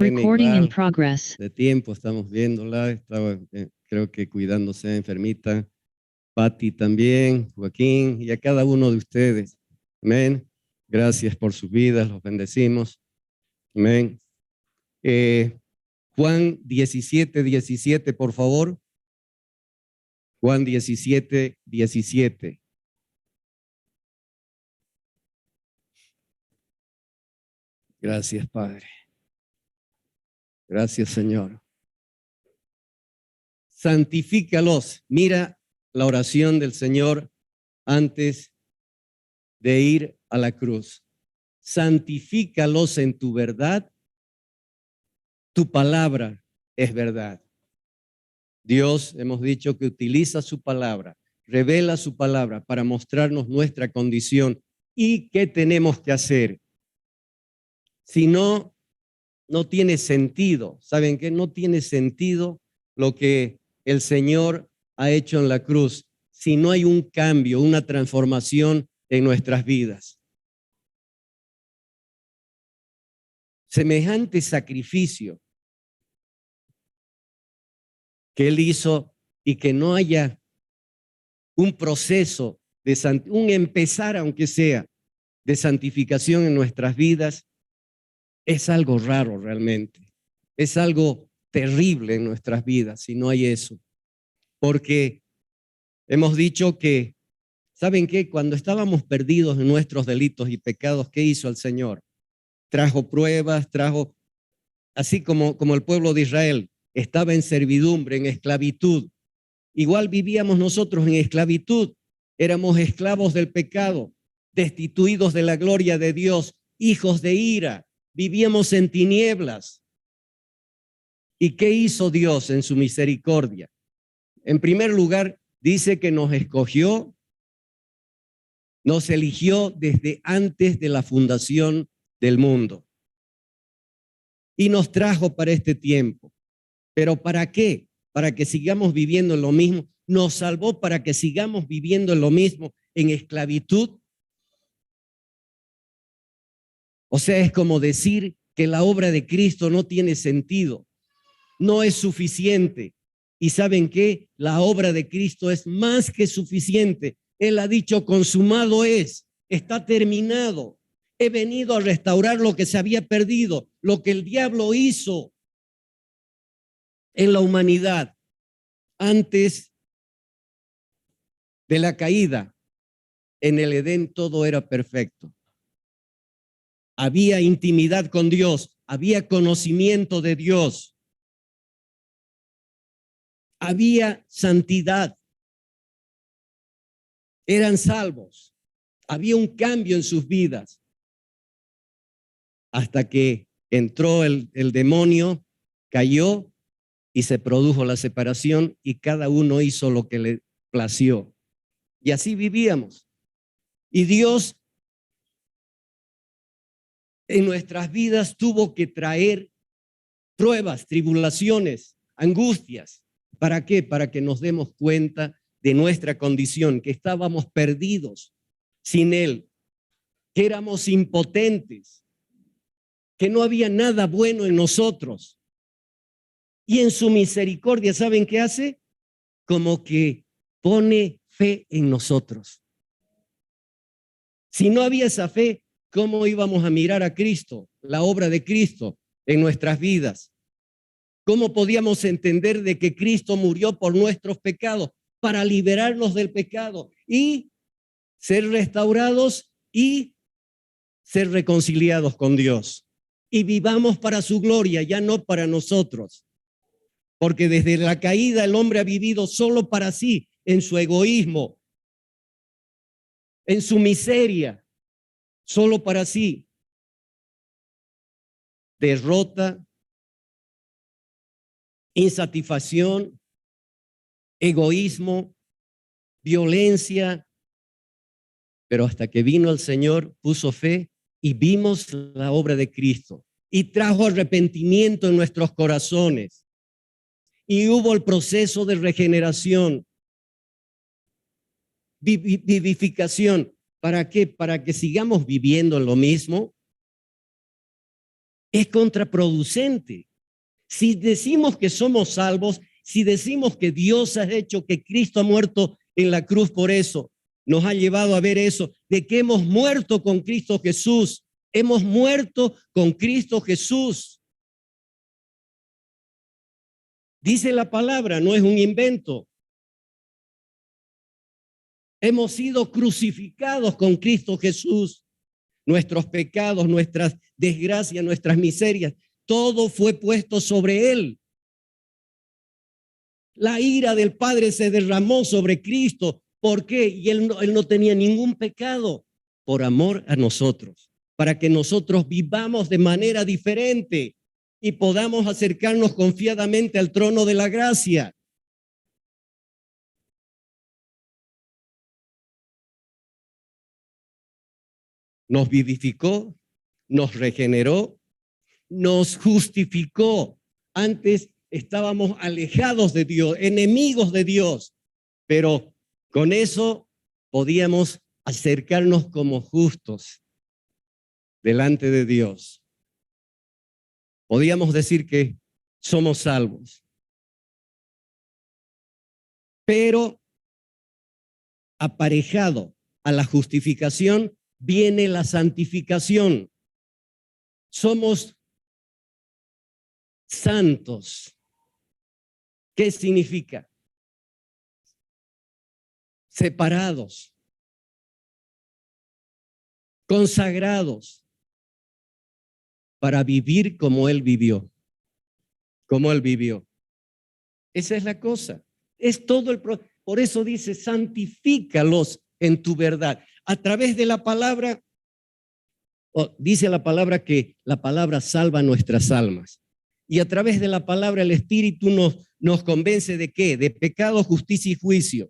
Recording in igual progress. de tiempo, estamos viéndola, estaba creo que cuidándose enfermita, Patti también, Joaquín y a cada uno de ustedes. Amén. Gracias por sus vidas, los bendecimos. Amén. Juan 17:17, por favor. Juan 17:17. Gracias, Padre. Gracias, Señor. Santifícalos. Mira la oración del Señor antes de ir a la cruz. Santifícalos en tu verdad. Tu palabra es verdad. Dios, hemos dicho que utiliza su palabra, revela su palabra para mostrarnos nuestra condición y qué tenemos que hacer. Si no, no tiene sentido. ¿Saben qué? No tiene sentido lo que el Señor ha hecho en la cruz si no hay un cambio, una transformación en nuestras vidas. Semejante sacrificio que Él hizo y que no haya un proceso, un empezar, aunque sea, de santificación en nuestras vidas, es algo raro realmente. Es algo terrible en nuestras vidas si no hay eso. Porque hemos dicho que, ¿saben qué? Cuando estábamos perdidos en nuestros delitos y pecados, ¿qué hizo el Señor? Trajo pruebas, así como el pueblo de Israel estaba en servidumbre, en esclavitud. Igual vivíamos nosotros en esclavitud. Éramos esclavos del pecado, destituidos de la gloria de Dios, hijos de ira. Vivíamos en tinieblas. ¿Y qué hizo Dios en su misericordia? En primer lugar, dice que nos escogió, nos eligió desde antes de la fundación del mundo y nos trajo para este tiempo. ¿Pero para qué? Para que sigamos viviendo en lo mismo. Nos salvó para que sigamos viviendo en lo mismo, en esclavitud. O sea, es como decir que la obra de Cristo no tiene sentido, no es suficiente. ¿Y saben qué? La obra de Cristo es más que suficiente. Él ha dicho, consumado es, está terminado. He venido a restaurar lo que se había perdido, lo que el diablo hizo en la humanidad antes de la caída. En el Edén todo era perfecto. Había intimidad con Dios, había conocimiento de Dios, había santidad, eran salvos, había un cambio en sus vidas. Hasta que entró el demonio, cayó y se produjo la separación y cada uno hizo lo que le plació. Y así vivíamos. Y Dios en nuestras vidas tuvo que traer pruebas, tribulaciones, angustias. ¿Para qué? Para que nos demos cuenta de nuestra condición, que estábamos perdidos sin Él, que éramos impotentes, que no había nada bueno en nosotros. Y en su misericordia, ¿saben qué hace? Como que pone fe en nosotros. Si no había esa fe, ¿cómo íbamos a mirar a Cristo, la obra de Cristo en nuestras vidas? ¿Cómo podíamos entender de que Cristo murió por nuestros pecados para liberarnos del pecado y ser restaurados y ser reconciliados con Dios? Y vivamos para su gloria, ya no para nosotros. Porque desde la caída el hombre ha vivido solo para sí, en su egoísmo, en su miseria, solo para sí. Derrota, insatisfacción, egoísmo, violencia. Pero hasta que vino el Señor, puso fe y vimos la obra de Cristo y trajo arrepentimiento en nuestros corazones. Y hubo el proceso de regeneración, vivificación. ¿Para qué? Para que sigamos viviendo en lo mismo. Es contraproducente. Si decimos que somos salvos, si decimos que Dios ha hecho, que Cristo ha muerto en la cruz por eso, nos ha llevado a ver eso, de que hemos muerto con Cristo Jesús. Hemos muerto con Cristo Jesús. Dice la palabra, no es un invento. Hemos sido crucificados con Cristo Jesús. Nuestros pecados, nuestras desgracias, nuestras miserias, todo fue puesto sobre Él. La ira del Padre se derramó sobre Cristo. ¿Por qué? Y él no tenía ningún pecado, por amor a nosotros, para que nosotros vivamos de manera diferente y podamos acercarnos confiadamente al trono de la gracia. Nos vivificó, nos regeneró, nos justificó. Antes estábamos alejados de Dios, enemigos de Dios, pero con eso podíamos acercarnos como justos delante de Dios. Podíamos decir que somos salvos. Pero aparejado a la justificación viene la santificación. Somos santos. ¿Qué significa? Separados, consagrados para vivir como Él vivió. Como Él vivió. Esa es la cosa. Es todo el proceso. Por eso dice, santifícalos en tu verdad. A través de la palabra, dice la palabra que la palabra salva nuestras almas. Y a través de la palabra el Espíritu nos convence de qué? De pecado, justicia y juicio.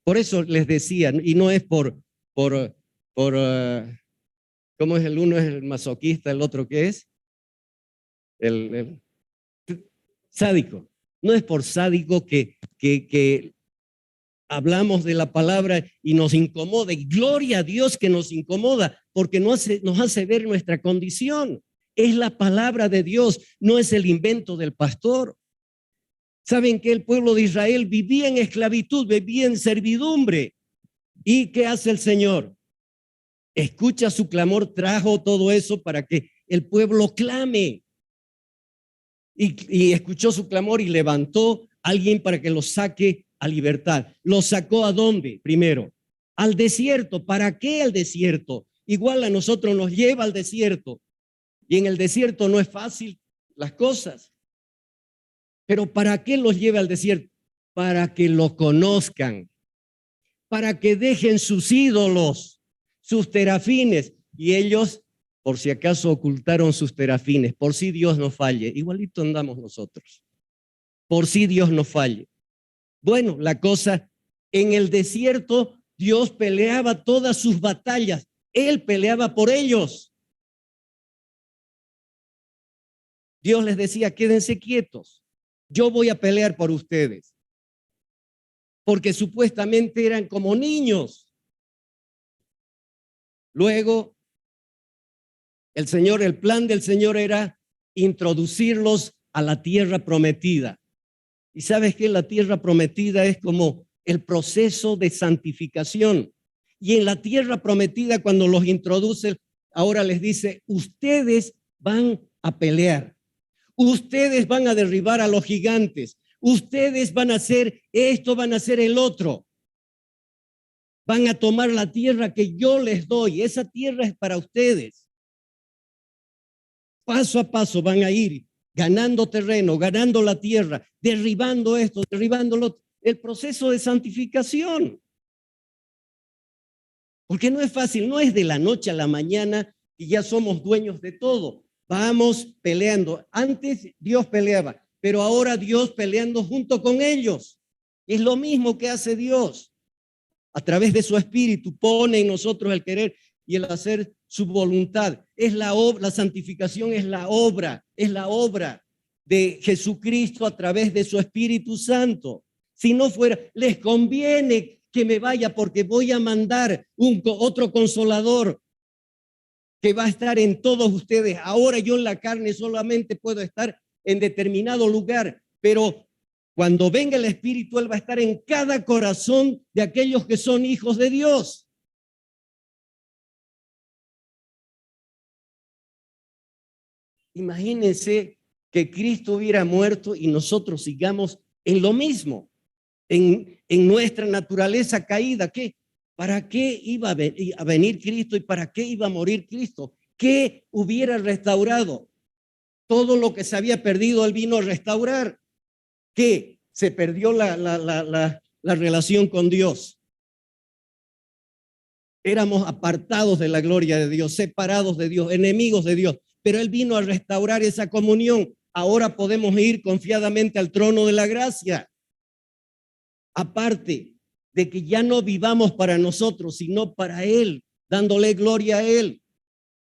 Por eso les decía, y no es ¿cómo es el uno? Es el masoquista, el otro ¿qué es? El sádico. No es por sádico que hablamos de la palabra y nos incomoda, y gloria a Dios que nos incomoda, porque nos hace ver nuestra condición. Es la palabra de Dios, no es el invento del pastor. Saben que el pueblo de Israel vivía en esclavitud, vivía en servidumbre. ¿Y qué hace el Señor? Escucha su clamor, trajo todo eso para que el pueblo clame. Y escuchó su clamor y levantó a alguien para que lo saque a libertad. ¿Lo sacó a dónde? Primero, al desierto. ¿Para qué al desierto? Igual a nosotros nos lleva al desierto. Y en el desierto no es fácil las cosas. Pero ¿para qué los lleva al desierto? Para que lo conozcan, para que dejen sus ídolos, sus terafines, y ellos, por si acaso, ocultaron sus terafines, por si Dios no falle. Igualito andamos nosotros, por si Dios no falle. Bueno, la cosa, en el desierto, Dios peleaba todas sus batallas, Él peleaba por ellos. Dios les decía, quédense quietos, yo voy a pelear por ustedes. Porque supuestamente eran como niños. Luego, el plan del Señor era introducirlos a la tierra prometida. Y sabes que la tierra prometida es como el proceso de santificación. Y en la tierra prometida, cuando los introduce, ahora les dice, ustedes van a pelear. Ustedes van a derribar a los gigantes. Ustedes van a hacer esto, van a hacer el otro. Van a tomar la tierra que yo les doy. Esa tierra es para ustedes. Paso a paso van a ir ganando terreno, ganando la tierra, derribando esto, derribando lo otro. El proceso de santificación. Porque no es fácil, no es de la noche a la mañana y ya somos dueños de todo. Vamos peleando. Antes Dios peleaba, pero ahora Dios peleando junto con ellos. Es lo mismo que hace Dios. A través de su espíritu pone en nosotros el querer y el hacer su voluntad. Es la obra, la santificación es la obra de Jesucristo a través de su Espíritu Santo. Si no fuera, les conviene que me vaya porque voy a mandar otro consolador. que va a estar en todos ustedes. Ahora yo en la carne solamente puedo estar en determinado lugar, pero cuando venga el Espíritu, Él va a estar en cada corazón de aquellos que son hijos de Dios. Imagínense que Cristo hubiera muerto y nosotros sigamos en lo mismo, en nuestra naturaleza caída. ¿Qué? ¿Para qué iba a venir Cristo y para qué iba a morir Cristo? ¿Qué hubiera restaurado? Todo lo que se había perdido, Él vino a restaurar. ¿Qué? Se perdió la relación con Dios. Éramos apartados de la gloria de Dios, separados de Dios, enemigos de Dios, pero Él vino a restaurar esa comunión. Ahora podemos ir confiadamente al trono de la gracia. Aparte de que ya no vivamos para nosotros, sino para Él, dándole gloria a Él,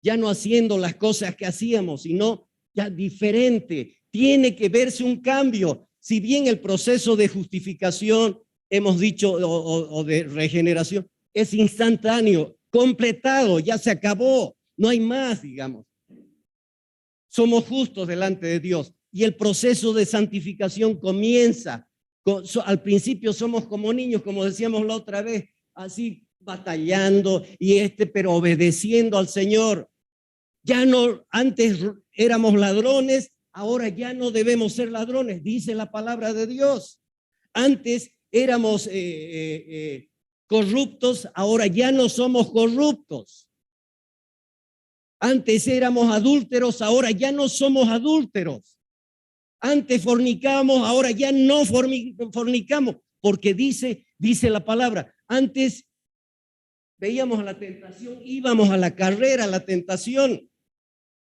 ya no haciendo las cosas que hacíamos, sino ya diferente. Tiene que verse un cambio. Si bien el proceso de justificación, hemos dicho, o de regeneración, es instantáneo, completado, ya se acabó, no hay más, digamos. Somos justos delante de Dios y el proceso de santificación comienza. Al principio somos como niños, como decíamos la otra vez, así batallando pero obedeciendo al Señor. Ya no, antes éramos ladrones, ahora ya no debemos ser ladrones, dice la palabra de Dios. Antes éramos corruptos, ahora ya no somos corruptos. Antes éramos adúlteros, ahora ya no somos adúlteros. Antes fornicábamos, ahora ya no fornicamos, porque dice la palabra, antes veíamos la tentación, íbamos a la carrera, a la tentación,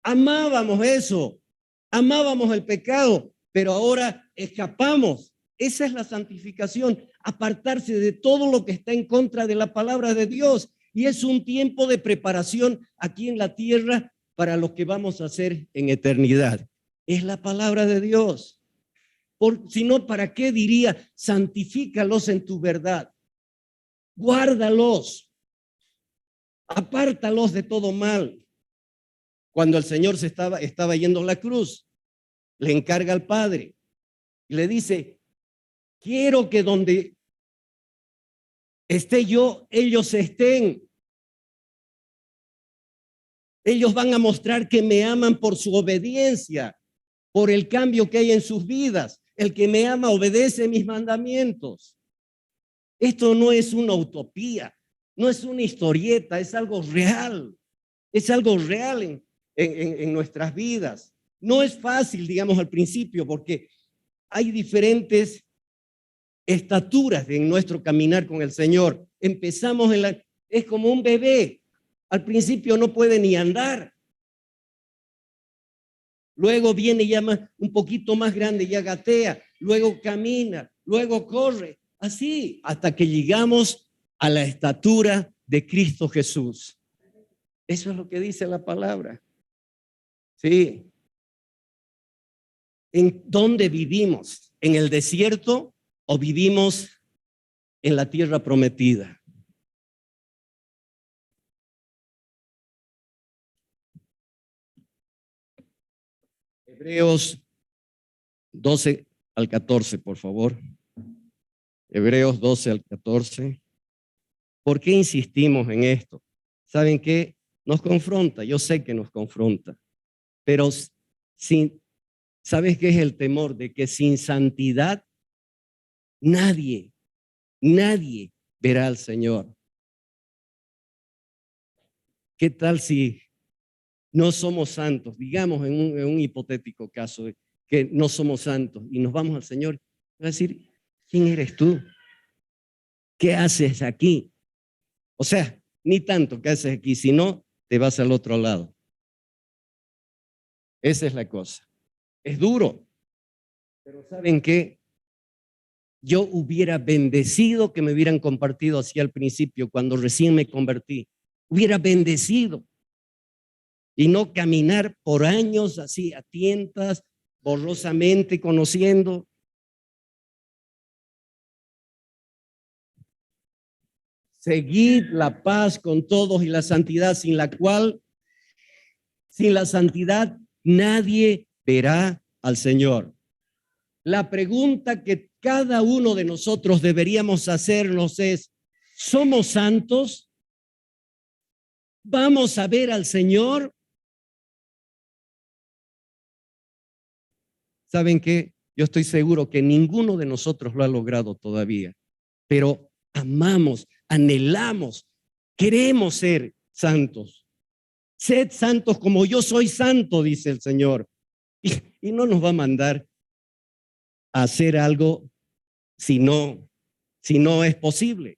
amábamos eso, amábamos el pecado, pero ahora escapamos. Esa es la santificación, apartarse de todo lo que está en contra de la palabra de Dios. Y es un tiempo de preparación aquí en la tierra para lo que vamos a hacer en eternidad. Es la palabra de Dios. Si no, ¿para qué diría? Santifícalos en tu verdad. Guárdalos. Apártalos de todo mal. Cuando el Señor estaba yendo a la cruz, le encarga al Padre y le dice, quiero que donde esté yo, ellos estén. Ellos van a mostrar que me aman por su obediencia, por el cambio que hay en sus vidas. El que me ama obedece mis mandamientos. Esto no es una utopía, no es una historieta, es algo real. Es algo real en nuestras vidas. No es fácil, digamos, al principio, porque hay diferentes estaturas en nuestro caminar con el Señor. Empezamos es como un bebé. Al principio no puede ni andar. Luego viene ya un poquito más grande, ya gatea. Luego camina, luego corre. Así, hasta que llegamos a la estatura de Cristo Jesús. Eso es lo que dice la palabra. Sí. ¿En dónde vivimos? ¿En el desierto o vivimos en la tierra prometida? Hebreos 12 al 14, por favor. Hebreos 12 al 14. ¿Por qué insistimos en esto? ¿Saben qué? Nos confronta, yo sé que nos confronta, pero ¿sabes qué es el temor? De que sin santidad nadie verá al Señor. ¿Qué tal si no somos santos? Digamos en un hipotético caso de que no somos santos y nos vamos al Señor, va a decir, ¿quién eres tú? ¿Qué haces aquí? O sea, ni tanto qué haces aquí, sino te vas al otro lado. Esa es la cosa. Es duro, pero ¿saben qué? Yo hubiera bendecido que me hubieran compartido así al principio, cuando recién me convertí. Hubiera bendecido y no caminar por años así a tientas, borrosamente conociendo. Seguid la paz con todos y la santidad, sin la cual Sin la santidad, nadie verá al Señor. La pregunta que cada uno de nosotros deberíamos hacernos es, ¿somos santos? ¿Vamos a ver al Señor? ¿Saben qué? Yo estoy seguro que ninguno de nosotros lo ha logrado todavía, pero amamos, anhelamos, queremos ser santos. Sed santos como yo soy santo, dice el Señor. Y no nos va a mandar a hacer algo si no es posible.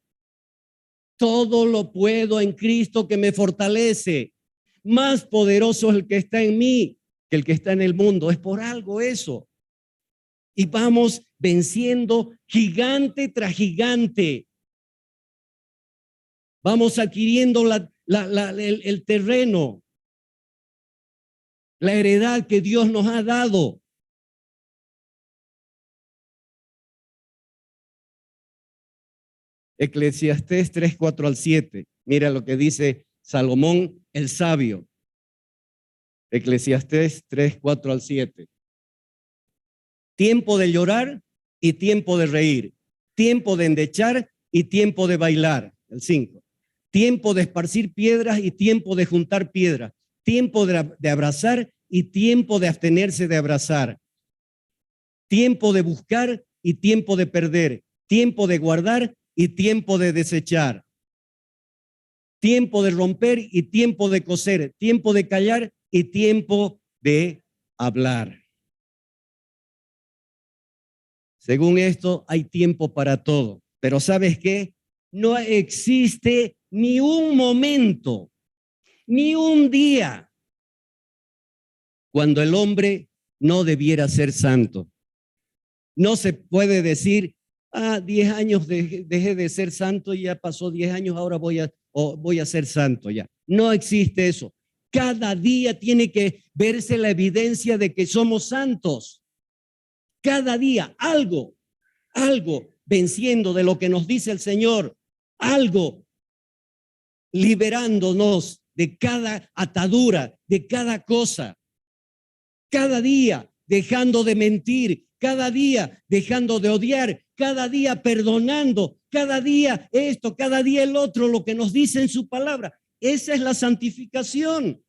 Todo lo puedo en Cristo que me fortalece. Más poderoso es el que está en mí que el que está en el mundo. Es por algo eso. Y vamos venciendo gigante tras gigante. Vamos adquiriendo el terreno, la heredad que Dios nos ha dado. Eclesiastés 3, 4 al 7. Mira lo que dice Salomón el sabio. Eclesiastés 3, 4 al 7. Tiempo de llorar y tiempo de reír. Tiempo de endechar y tiempo de bailar. El 5. Tiempo de esparcir piedras y tiempo de juntar piedras. Tiempo de abrazar y tiempo de abstenerse de abrazar. Tiempo de buscar y tiempo de perder. Tiempo de guardar y tiempo de desechar. Tiempo de romper y tiempo de coser. Tiempo de callar y tiempo de hablar. Según esto, hay tiempo para todo. Pero ¿sabes qué? No existe ni un momento, ni un día, cuando el hombre no debiera ser santo. No se puede decir, 10 años dejé de ser santo y ya pasó 10 años, ahora voy a ser santo ya. No existe eso. Cada día tiene que verse la evidencia de que somos santos. Cada día algo venciendo de lo que nos dice el Señor, algo liberándonos de cada atadura, de cada cosa. Cada día dejando de mentir, cada día dejando de odiar, cada día perdonando, cada día esto, cada día el otro, lo que nos dice en su palabra. Esa es la santificación.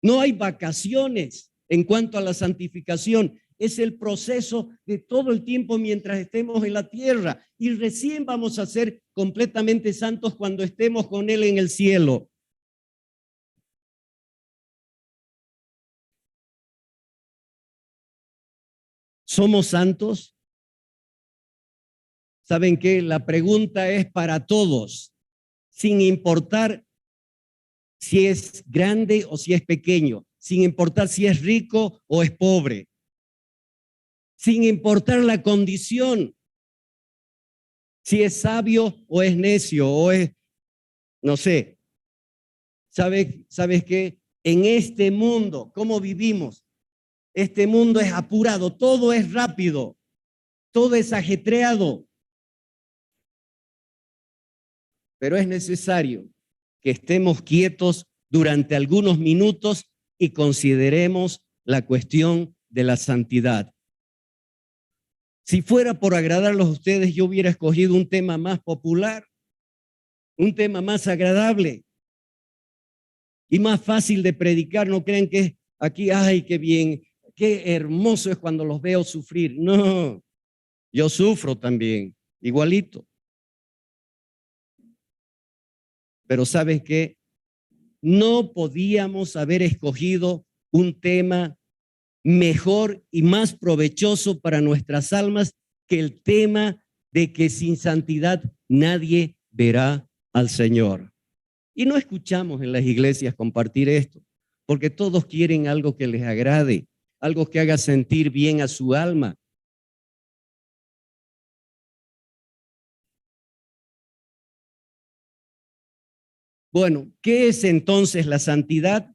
No hay vacaciones en cuanto a la santificación. Es el proceso de todo el tiempo mientras estemos en la tierra. Y recién vamos a ser completamente santos cuando estemos con Él en el cielo. ¿Somos santos? ¿Saben qué? La pregunta es para todos, sin importar si es grande o si es pequeño, sin importar si es rico o es pobre, sin importar la condición, si es sabio o es necio o es, no sé. ¿Sabes qué? En este mundo, ¿cómo vivimos? Este mundo es apurado, todo es rápido, todo es ajetreado. Pero es necesario que estemos quietos durante algunos minutos y consideremos la cuestión de la santidad. Si fuera por agradarlos a ustedes, yo hubiera escogido un tema más popular, un tema más agradable y más fácil de predicar. No crean que aquí, ay, qué bien, qué hermoso es cuando los veo sufrir. No, yo sufro también, igualito. Pero ¿sabes qué? No podíamos haber escogido un tema mejor y más provechoso para nuestras almas que el tema de que sin santidad nadie verá al Señor. Y no escuchamos en las iglesias compartir esto, porque todos quieren algo que les agrade, algo que haga sentir bien a su alma. Bueno, ¿qué es entonces la santidad?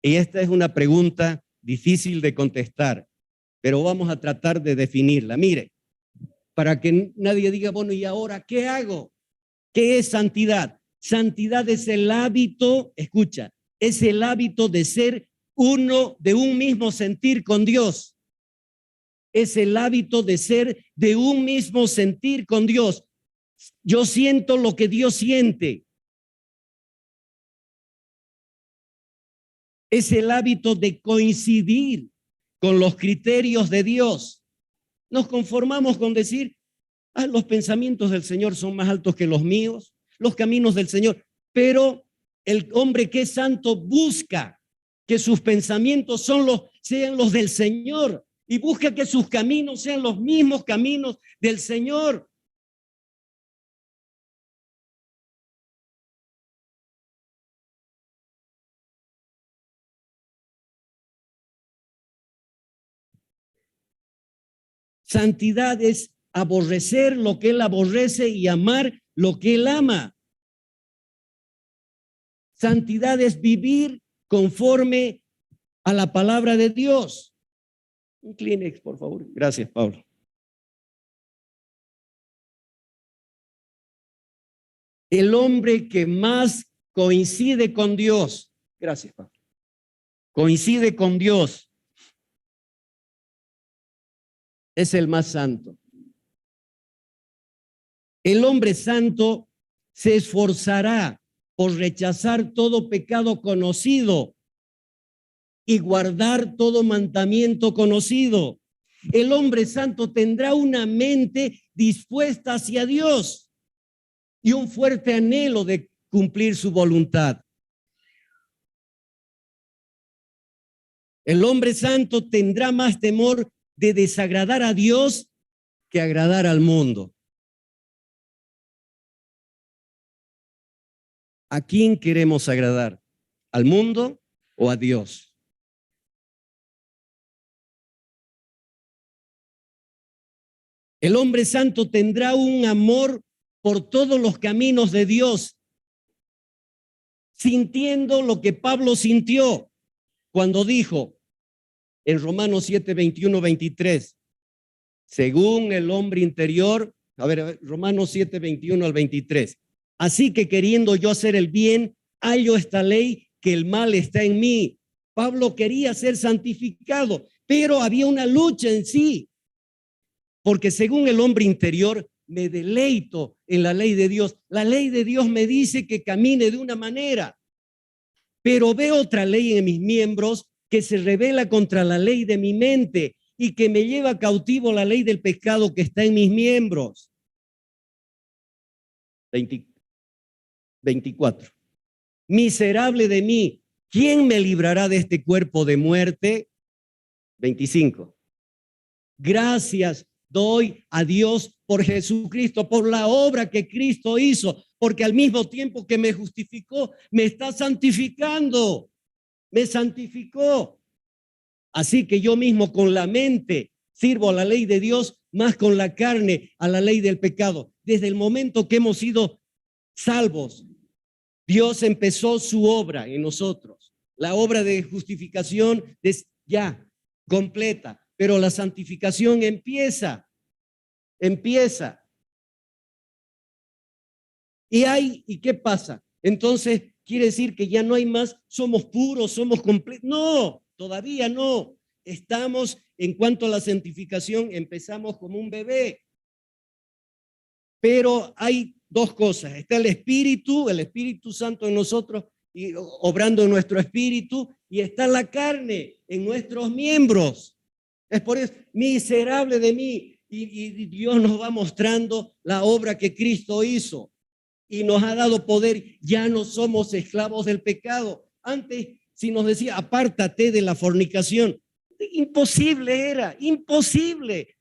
Y esta es una pregunta difícil de contestar, pero vamos a tratar de definirla. Mire, para que nadie diga, bueno, ¿y ahora qué hago? ¿Qué es santidad? Santidad es el hábito, escucha, es el hábito de ser uno de un mismo sentir con Dios. Es el hábito de ser de un mismo sentir con Dios. Yo siento lo que Dios siente. Es el hábito de coincidir con los criterios de Dios. Nos conformamos con decir, los pensamientos del Señor son más altos que los míos, los caminos del Señor. Pero el hombre que es santo busca que sus pensamientos sean los del Señor y busca que sus caminos sean los mismos caminos del Señor. Santidad es aborrecer lo que Él aborrece y amar lo que Él ama. Santidad es vivir conforme a la palabra de Dios. Un Kleenex, por favor. Gracias, Pablo. El hombre que más coincide con Dios, gracias, Pablo, coincide con Dios, es el más santo. El hombre santo se esforzará por rechazar todo pecado conocido y guardar todo mandamiento conocido. El hombre santo tendrá una mente dispuesta hacia Dios y un fuerte anhelo de cumplir su voluntad. El hombre santo tendrá más temor de desagradar a Dios que agradar al mundo. ¿A quién queremos agradar? ¿Al mundo o a Dios? El hombre santo tendrá un amor por todos los caminos de Dios, sintiendo lo que Pablo sintió cuando dijo en Romanos 7, 21, 23, según el hombre interior, Romanos 7, 21 al 23. Así que queriendo yo hacer el bien, hallo esta ley que el mal está en mí. Pablo quería ser santificado, pero había una lucha en sí, porque según el hombre interior me deleito en la ley de Dios. La ley de Dios me dice que camine de una manera, pero veo otra ley en mis miembros que se revela contra la ley de mi mente y que me lleva cautivo la ley del pecado que está en mis miembros. 24. Miserable de mí, ¿quién me librará de este cuerpo de muerte? 25. Gracias doy a Dios por Jesucristo, por la obra que Cristo hizo, porque al mismo tiempo que me justificó, me está santificando, me santificó. Así que yo mismo con la mente sirvo a la ley de Dios, más con la carne a la ley del pecado. Desde el momento que hemos sido salvos, Dios empezó su obra en nosotros. La obra de justificación es ya completa, pero la santificación empieza. ¿Y qué pasa? Entonces, quiere decir que ya no hay más, somos puros, somos completos. No, todavía no. Estamos, en cuanto a la santificación, empezamos como un bebé. Pero hay dos cosas. Está el Espíritu Santo en nosotros, y obrando en nuestro espíritu, y está la carne en nuestros miembros. Es por eso, miserable de mí. Y Dios nos va mostrando la obra que Cristo hizo y nos ha dado poder. Ya no somos esclavos del pecado. Antes, si nos decía, apártate de la fornicación, imposible era, imposible.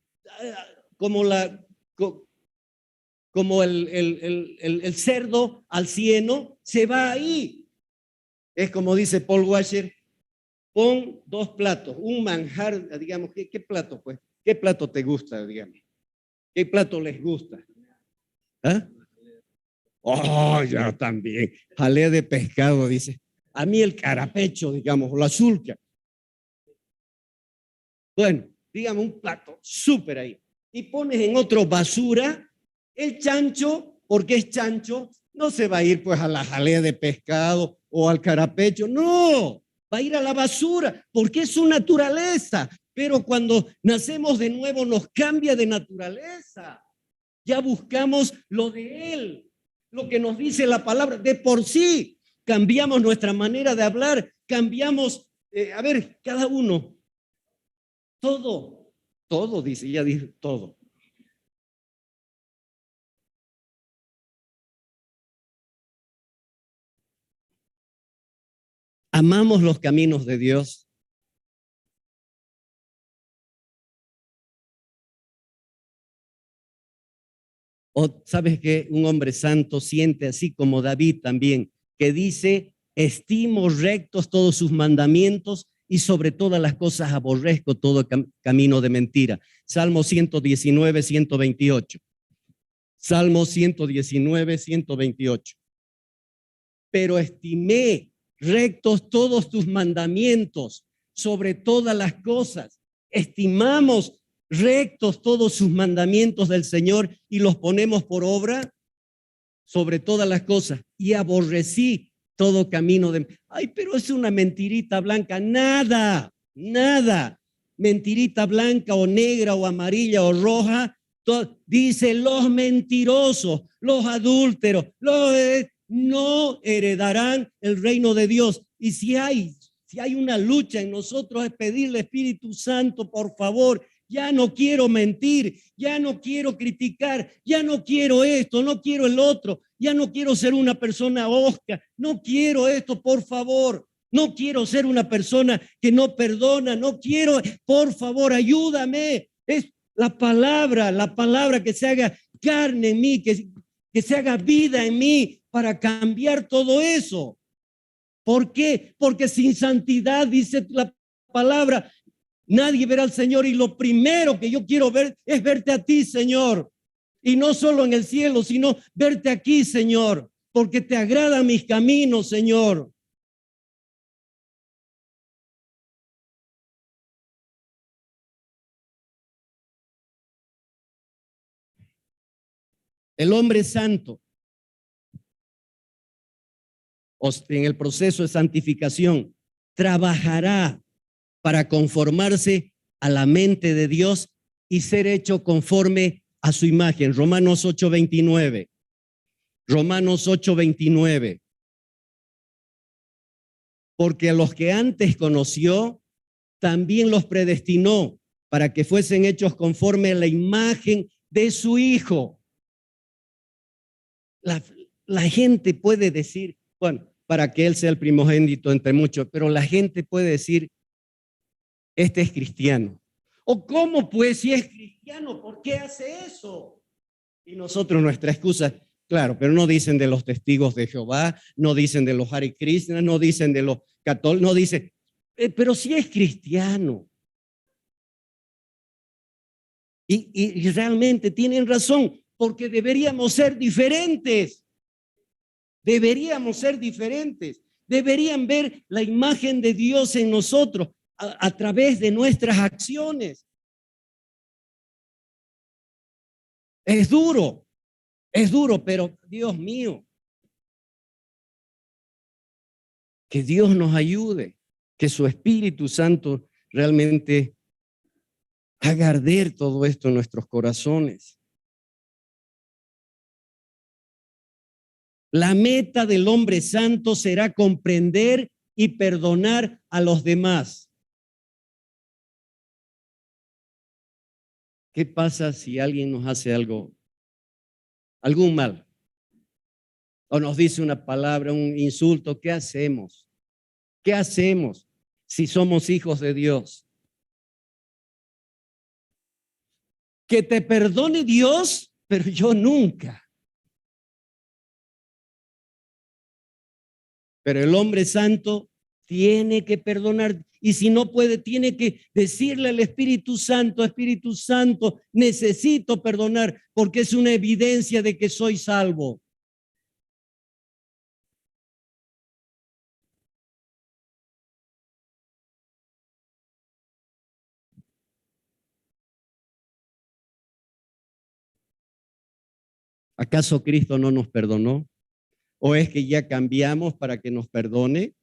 Como el cerdo al cieno se va ahí. Es como dice Paul Washer, pon dos platos, un manjar, digamos, ¿qué plato pues? ¿Qué plato te gusta, digamos? ¿Qué plato les gusta? ¿Ah? Oh, ya también. Jalea de pescado, dice. A mí el carapecho, digamos, o la sulca. Bueno, digamos un plato súper ahí. Y pones en otro basura el chancho, porque es chancho, No se va a ir pues a la jalea de pescado o al carapecho, no, va a ir a la basura porque es su naturaleza. Pero cuando nacemos de nuevo nos cambia de naturaleza. Ya buscamos lo de Él, lo que nos dice la palabra. De por sí cambiamos nuestra manera de hablar, cambiamos, a ver, cada uno, todo, dice, ya dijo todo. Amamos los caminos de Dios. O sabes que un hombre santo siente así como David también, que dice, estimo rectos todos sus mandamientos y sobre todas las cosas aborrezco todo camino de mentira. Salmo 119, 128. Salmo 119, 128. Pero estimé rectos todos tus mandamientos sobre todas las cosas. Estimamos rectos todos sus mandamientos del Señor y los ponemos por obra sobre todas las cosas. Y aborrecí todo camino de... Ay, pero es una mentirita blanca. Nada, nada. Mentirita blanca o negra o amarilla o roja. Dice los mentirosos, los adúlteros, no heredarán el reino de Dios. Y si hay una lucha en nosotros, es pedirle Espíritu Santo, por favor, ya no quiero mentir, ya no quiero criticar, ya no quiero esto, no quiero el otro, ya no quiero ser una persona hosca, no quiero esto, por favor. No quiero ser una persona que no perdona, no quiero, por favor, ayúdame. Es la palabra que se haga carne en mí, que se haga vida en mí para cambiar todo eso. ¿Por qué? Porque sin santidad, dice la palabra, nadie verá al Señor y lo primero que yo quiero ver es verte a ti, Señor. Y no solo en el cielo, sino verte aquí, Señor, porque te agradan mis caminos, Señor. El hombre santo, en el proceso de santificación, trabajará para conformarse a la mente de Dios y ser hecho conforme a su imagen. Romanos 8:29. Romanos 8:29. Porque a los que antes conoció, también los predestinó para que fuesen hechos conforme a la imagen de su Hijo. La, la gente puede decir, bueno, para que Él sea el primogénito entre muchos, pero la gente puede decir, este es cristiano. ¿O cómo pues si es cristiano? ¿Por qué hace eso? Y nosotros nuestra excusa, claro, pero no dicen de los testigos de Jehová, no dicen de los Hare Krishna, no dicen de los católicos, no dicen, pero si es cristiano. Y realmente tienen razón, porque deberíamos ser diferentes. Deberíamos ser diferentes. Deberían ver la imagen de Dios en nosotros a través de nuestras acciones. Es duro, pero Dios mío, que Dios nos ayude, que su Espíritu Santo realmente haga arder todo esto en nuestros corazones. La meta del hombre santo será comprender y perdonar a los demás. ¿Qué pasa si alguien nos hace algún mal? O nos dice una palabra, un insulto, ¿qué hacemos? ¿Qué hacemos si somos hijos de Dios? Que te perdone Dios, pero yo nunca. Pero el hombre santo tiene que perdonar y si no puede, tiene que decirle al Espíritu Santo, necesito perdonar porque es una evidencia de que soy salvo. ¿Acaso Cristo no nos perdonó? ¿O es que ya cambiamos para que nos perdone?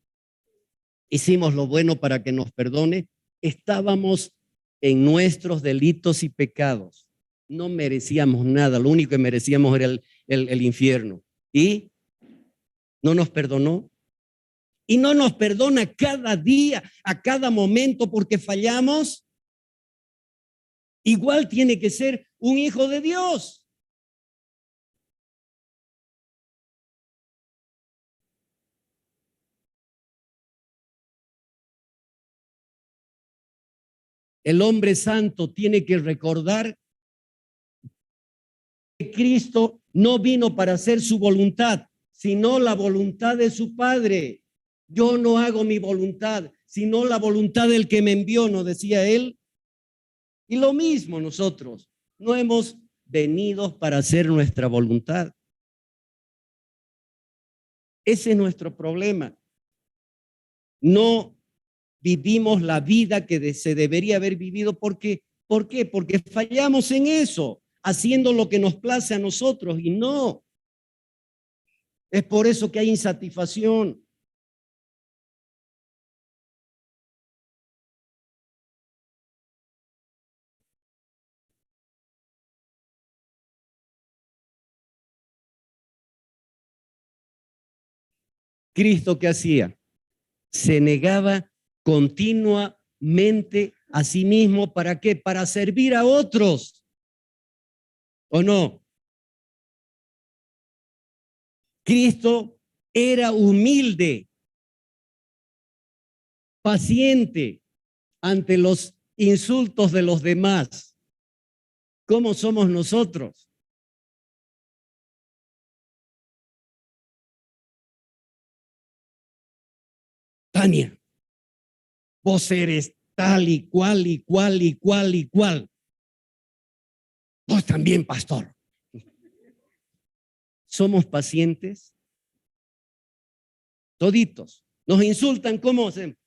Hicimos lo bueno para que nos perdone. Estábamos en nuestros delitos y pecados. No merecíamos nada. Lo único que merecíamos era el infierno. Y no nos perdonó. Y no nos perdona cada día, a cada momento, porque fallamos. Igual tiene que ser un hijo de Dios. El hombre santo tiene que recordar que Cristo no vino para hacer su voluntad, sino la voluntad de su Padre. Yo no hago mi voluntad, sino la voluntad del que me envió, ¿no decía él? Y lo mismo nosotros, no hemos venido para hacer nuestra voluntad. Ese es nuestro problema. No vivimos la vida que se debería haber vivido. ¿Por qué? Porque fallamos en eso, haciendo lo que nos place a nosotros y no. Es por eso que hay insatisfacción. Cristo, ¿qué hacía? Se negaba continuamente a sí mismo. ¿Para qué? Para servir a otros. ¿O no? Cristo era humilde, paciente ante los insultos de los demás. ¿Cómo somos nosotros? Tania, vos eres tal y cual y cual y cual y cual. Vos también, pastor. ¿Somos pacientes? Toditos. Nos insultan, ¿cómo hacen?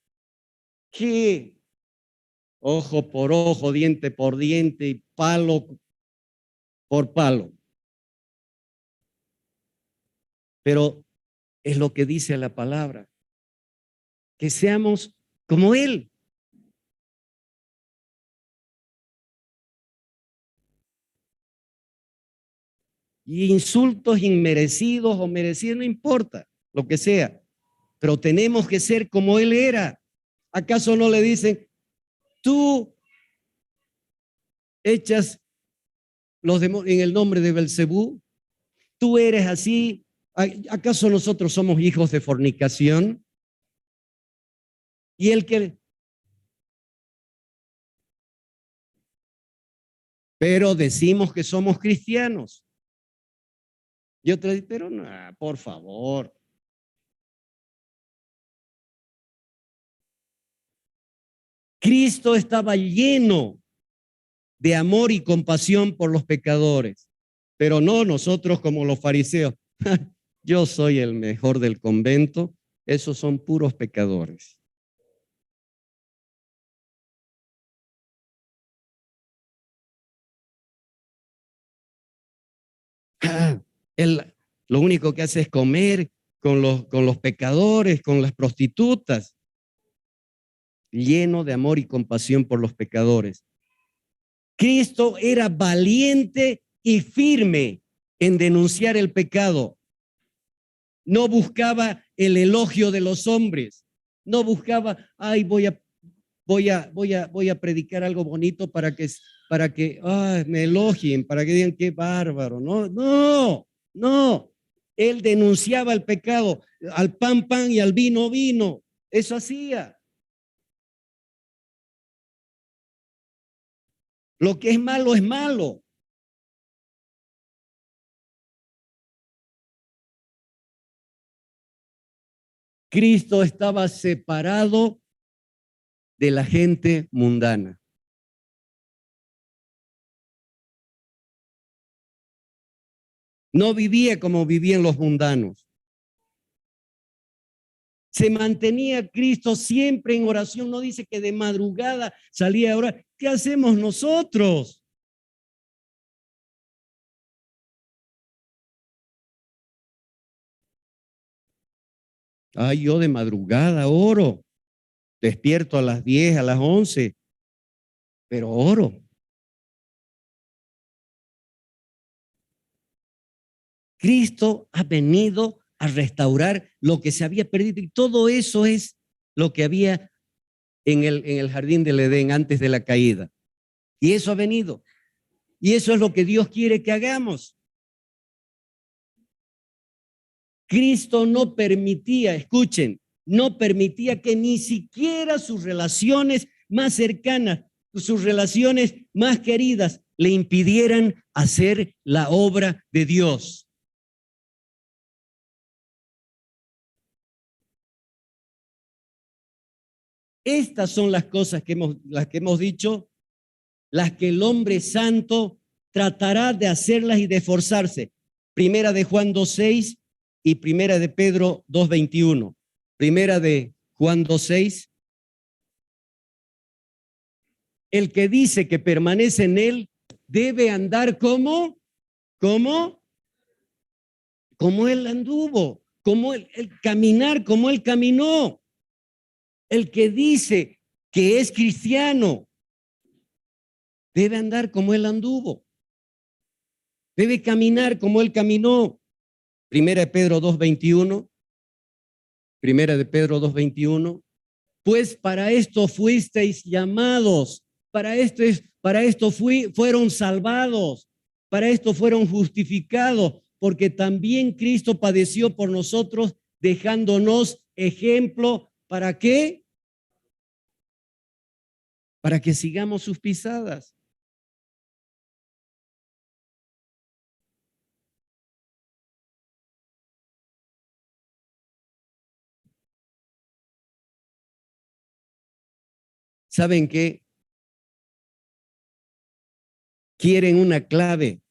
¿Qué? Ojo por ojo, diente por diente y palo por palo. Pero es lo que dice la palabra, que seamos como Él. Y insultos inmerecidos o merecidos, no importa, lo que sea, pero tenemos que ser como Él era. ¿Acaso no le dicen, tú echas los demonios en el nombre de Belcebú? ¿Tú eres así? ¿Acaso nosotros somos hijos de fornicación? Y el que, pero decimos que somos cristianos. Yo te digo, pero no, por favor. Cristo estaba lleno de amor y compasión por los pecadores, pero no nosotros como los fariseos. Yo soy el mejor del convento, esos son puros pecadores. Él lo único que hace es comer con los pecadores, con las prostitutas, lleno de amor y compasión por los pecadores. Cristo era valiente y firme en denunciar el pecado. No buscaba el elogio de los hombres. No buscaba, ay, voy a predicar algo bonito para que ay, me elogien, para que digan qué bárbaro. No, no, no. Él denunciaba el pecado, al pan, pan y al vino, vino. Eso hacía. Lo que es malo es malo. Cristo estaba separado de la gente mundana. No vivía como vivían los mundanos. Se mantenía Cristo siempre en oración. No dice que de madrugada salía a orar. ¿Qué hacemos nosotros? Ay, yo de madrugada oro, despierto a las 10, a las 11, pero oro. Cristo ha venido a restaurar lo que se había perdido y todo eso es lo que había en el jardín del Edén antes de la caída. Y eso ha venido. Y eso es lo que Dios quiere que hagamos. Cristo no permitía, escuchen, no permitía que ni siquiera sus relaciones más cercanas, sus relaciones más queridas, le impidieran hacer la obra de Dios. Estas son las cosas las que hemos dicho, las que el hombre santo tratará de hacerlas y de esforzarse. Primera de Juan 2:6 y primera de Pedro 2:21. Primera de Juan 2:6. El que dice que permanece en él debe andar como él anduvo, como el caminar como él caminó. El que dice que es cristiano debe andar como él anduvo. Debe caminar como él caminó. Primera de Pedro 2:21. Primera de Pedro 2:21. Pues para esto fuisteis llamados, para esto fueron salvados, para esto fueron justificados, porque también Cristo padeció por nosotros, dejándonos ejemplo, ¿para qué? Para que sigamos sus pisadas. ¿Saben qué? Quieren una clave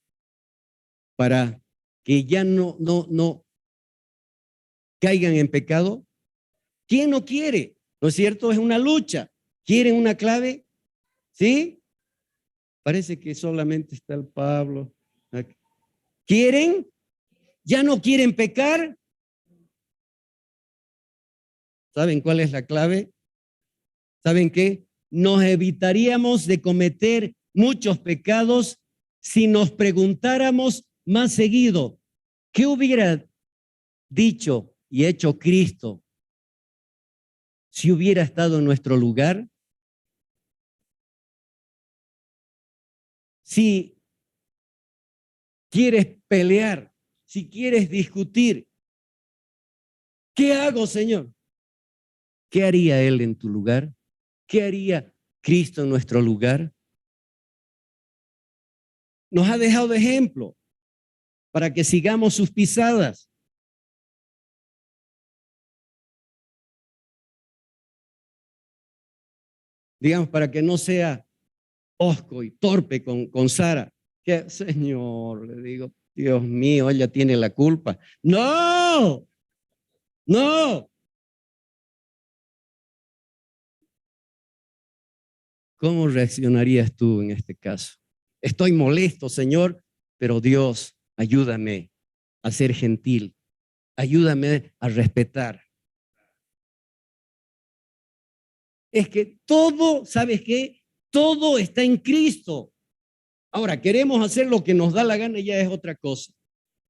para que ya no caigan en pecado. ¿Quién no quiere? ¿No es cierto? Es una lucha. ¿Quieren una clave? ¿Sí? Parece que solamente está el Pablo. ¿Quieren? ¿Ya no quieren pecar? ¿Saben cuál es la clave? ¿Saben qué? Nos evitaríamos de cometer muchos pecados si nos preguntáramos más seguido, ¿qué hubiera dicho y hecho Cristo si hubiera estado en nuestro lugar? Si quieres pelear, si quieres discutir, ¿qué hago, Señor? ¿Qué haría Él en tu lugar? ¿Qué haría Cristo en nuestro lugar? Nos ha dejado de ejemplo para que sigamos sus pisadas. Digamos, para que no sea osco y torpe con Sara. Que, Señor, le digo, Dios mío, ella tiene la culpa. No, no. ¿Cómo reaccionarías tú en este caso? Estoy molesto, Señor, pero Dios, ayúdame a ser gentil. Ayúdame a respetar. Es que todo, ¿sabes qué? Todo está en Cristo. Ahora, queremos hacer lo que nos da la gana y ya es otra cosa.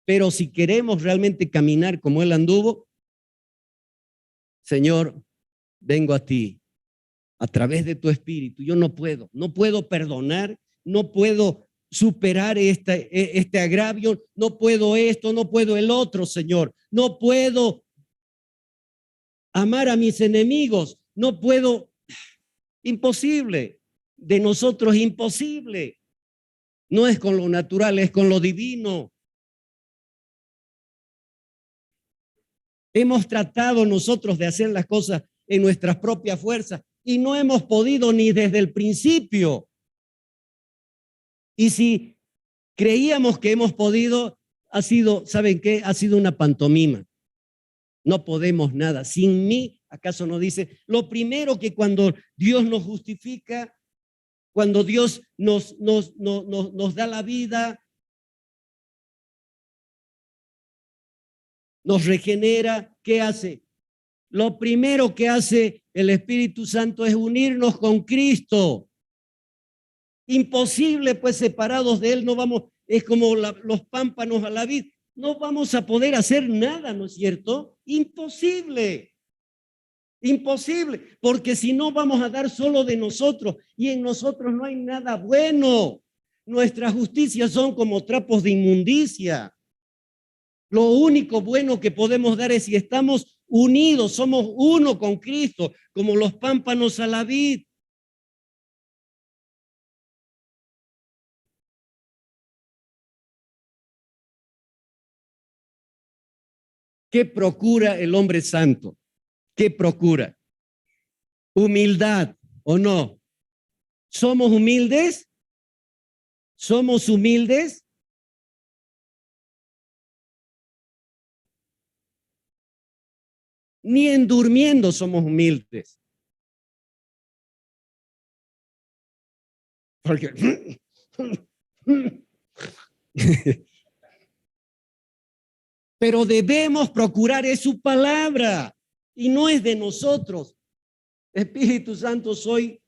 Pero si queremos realmente caminar como Él anduvo, Señor, vengo a ti a través de tu espíritu. Yo no puedo perdonar, no puedo superar este agravio, no puedo esto, no puedo el otro, Señor. No puedo amar a mis enemigos, no puedo, imposible. De nosotros imposible. No es con lo natural, es con lo divino. Hemos tratado nosotros de hacer las cosas en nuestras propias fuerzas y no hemos podido ni desde el principio. Y si creíamos que hemos podido, ha sido, ¿saben qué? Ha sido una pantomima. No podemos nada. Sin mí, ¿acaso no dice? Lo primero que cuando Dios nos justifica, cuando Dios nos da la vida, nos regenera, ¿qué hace? Lo primero que hace el Espíritu Santo es unirnos con Cristo. Imposible, pues separados de Él no vamos, es como los pámpanos a la vid. No vamos a poder hacer nada, ¿no es cierto? Imposible. Imposible, porque si no vamos a dar solo de nosotros y en nosotros no hay nada bueno. Nuestras justicias son como trapos de inmundicia. Lo único bueno que podemos dar es si estamos unidos, somos uno con Cristo, como los pámpanos a la vid. ¿Qué procura el hombre santo? ¿Qué procura? Humildad, ¿o no? ¿Somos humildes? ¿Somos humildes? Ni en durmiendo somos humildes. Porque pero debemos procurar, es su palabra y no es de nosotros. Espíritu Santo, soy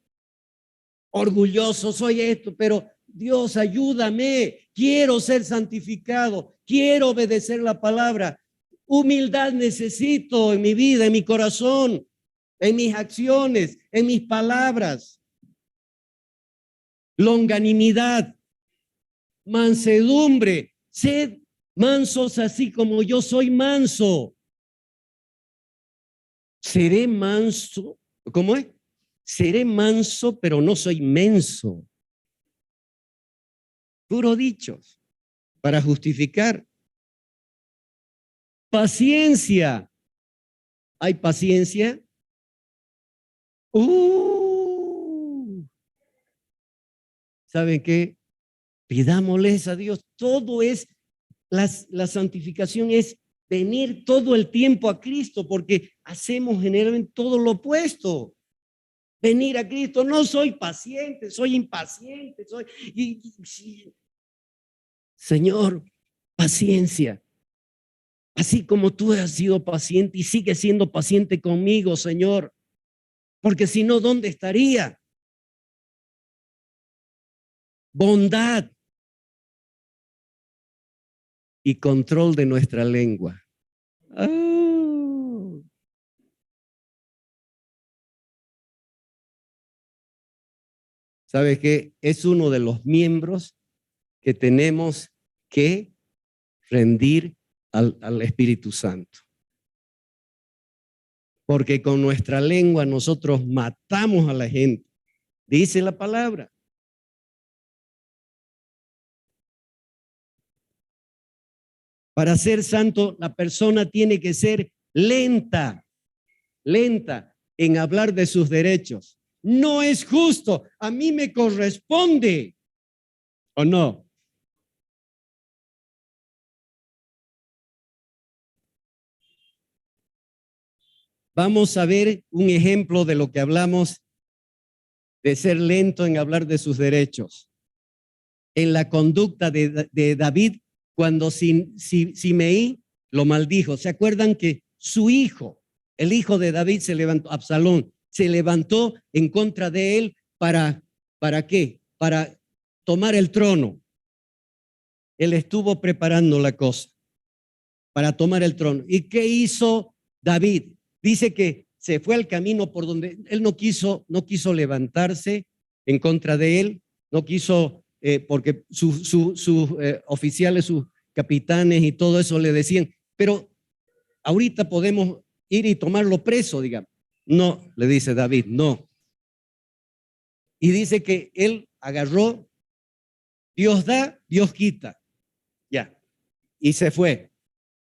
orgulloso, soy esto, pero Dios, ayúdame, quiero ser santificado, quiero obedecer la palabra. Humildad necesito en mi vida, en mi corazón, en mis acciones, en mis palabras. Longanimidad, mansedumbre, sed mansos así como yo soy manso. Seré manso, ¿cómo es? Seré manso, pero no soy menso. Puro dichos para justificar. Paciencia. ¿Hay paciencia? ¿Saben qué? Pidámosles a Dios. Todo es, la santificación es venir todo el tiempo a Cristo, porque hacemos generalmente todo lo opuesto. Venir a Cristo, no soy paciente, soy impaciente, Señor, paciencia. Así como tú has sido paciente y sigues siendo paciente conmigo, Señor, porque si no, ¿dónde estaría? Bondad y control de nuestra lengua. Oh. ¿Sabes qué? Es uno de los miembros que tenemos que rendir al Espíritu Santo. Porque con nuestra lengua nosotros matamos a la gente. Dice la palabra. Para ser santo, la persona tiene que ser lenta en hablar de sus derechos. No es justo, a mí me corresponde, ¿o no? Vamos a ver un ejemplo de lo que hablamos de ser lento en hablar de sus derechos. En la conducta de David, cuando Simeí lo maldijo. ¿Se acuerdan que su hijo, el hijo de David, se levantó, Absalón, se levantó en contra de él ¿para qué? Para tomar el trono. Él estuvo preparando la cosa para tomar el trono. ¿Y qué hizo David? Dice que se fue al camino por donde él no quiso levantarse en contra de él, no quiso, porque sus oficiales, sus capitanes y todo eso le decían, pero ahorita podemos ir y tomarlo preso, digamos. No, le dice David, no. Y dice que él agarró, Dios da, Dios quita, ya, y se fue.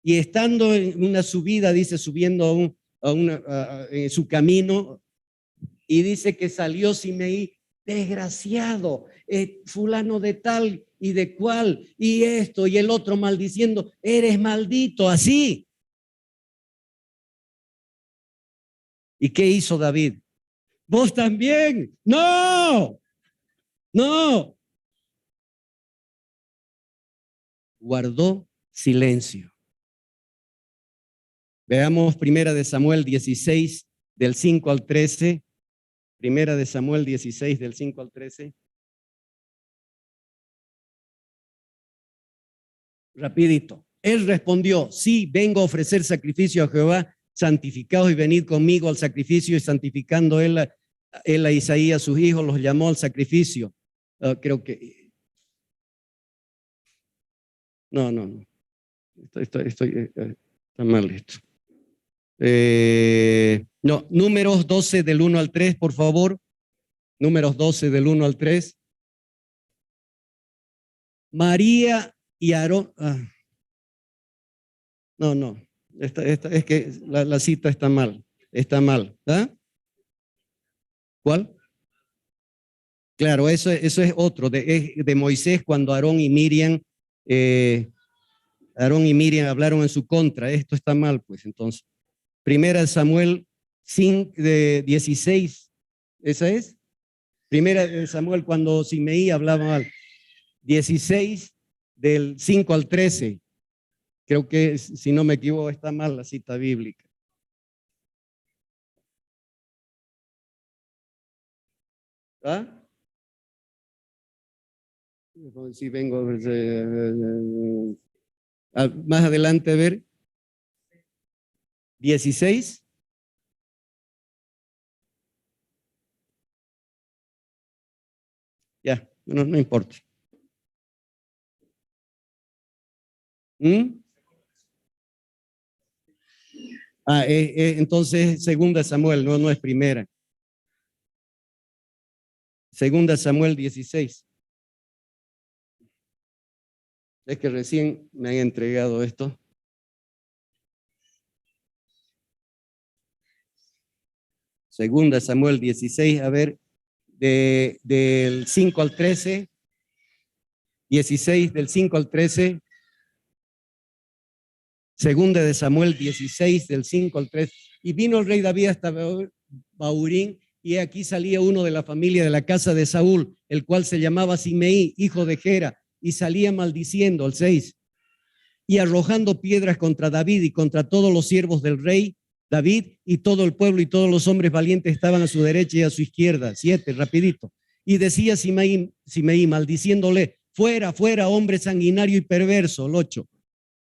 Y estando en una subida, dice, subiendo en su camino, y dice que salió Simeí, desgraciado, fulano de tal y de cual, y esto y el otro maldiciendo, eres maldito, así. ¿Y qué hizo David? Vos también, no, no. Guardó silencio. Veamos Primera de Samuel 16, del 5 al 13. Primera de Samuel 16, del 5 al 13. Rapidito. Él respondió, sí, vengo a ofrecer sacrificio a Jehová, santificaos y venid conmigo al sacrificio. Y santificando él a Isaías, sus hijos, los llamó al sacrificio. Creo que... No. Está mal esto. No, Números 12 del 1 al 3, por favor. Números 12 del 1 al 3. María y Aarón. No. Es que la cita está mal. Está mal. ¿Ah? ¿Cuál? Claro, eso es otro, de Moisés cuando Aarón y Miriam hablaron en su contra. Esto está mal, pues, entonces. Primera de Samuel 5, de 16, ¿esa es? Primera de Samuel cuando Simeí hablaba mal. 16, del 5 al 13. Creo que, si no me equivoco, está mal la cita bíblica. ¿Ah? Si vengo más adelante a ver. 16. Ya, no importa. Entonces, segunda Samuel, no es primera. Segunda Samuel 16. Es que recién me han entregado esto. Segunda Samuel 16, a ver, del 5 al 13. 16, del 5 al 13. Segunda de Samuel 16, del 5 al 3. Y vino el rey David hasta Baurín, y aquí salía uno de la familia de la casa de Saúl, el cual se llamaba Simeí, hijo de Gera, y salía maldiciendo, al 6, y arrojando piedras contra David y contra todos los siervos del rey David, y todo el pueblo y todos los hombres valientes estaban a su derecha y a su izquierda. 7, rapidito. Y decía Simeí, maldiciéndole, fuera, fuera, hombre sanguinario y perverso. El 8.